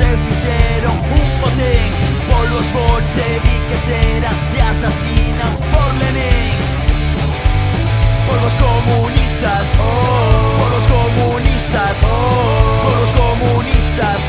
se fixeron un botín. Polvos bolcheviques eran y asasinan por Lenin. Polvos comunistas, polvos comunistas, polvos comunistas.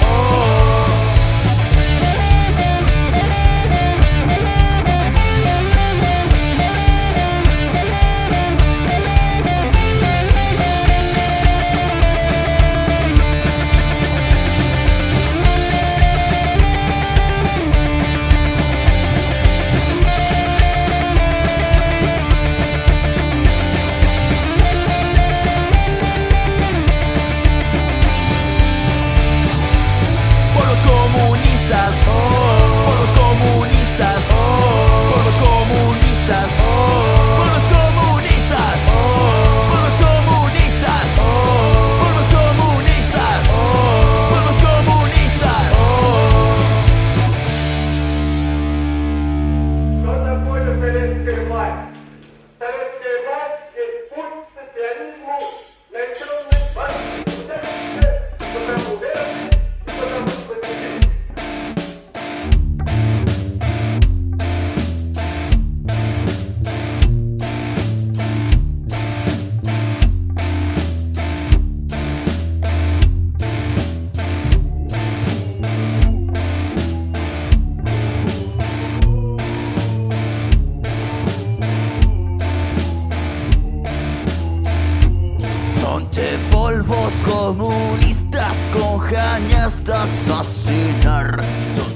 Polvos comunistas con ganas de asesinar. Son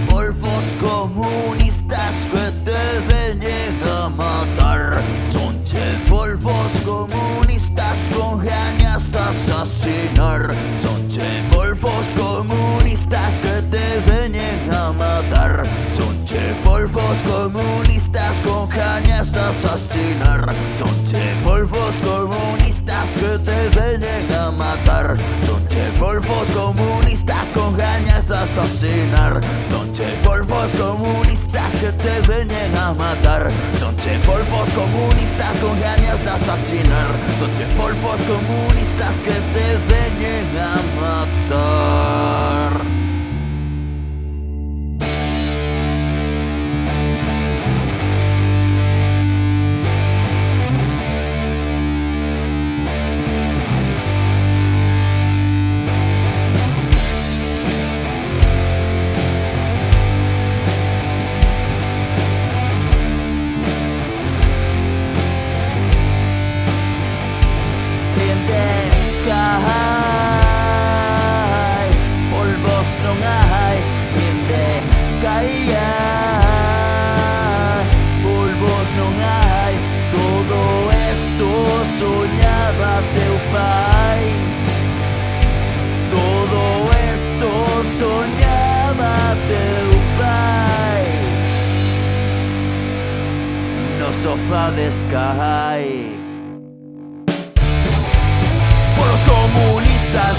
polvos comunistas que te vienen a matar. Son polvos comunistas con ganas de asesinar. Son polvos comunistas que te vienen a matar. Son polvos comunistas con ganas de asesinar. Son polvos comunistas que te vienen a matar. Son polvos comunistas con ganas de asesinar. Son polvos comunistas que te vienen a matar. Son polvos comunistas con ganas de asesinar. Son polvos comunistas que te vienen a matar. Soñaba teu pai. Todo esto soñaba teu pai. No sofá de Sky. Por los comunistas.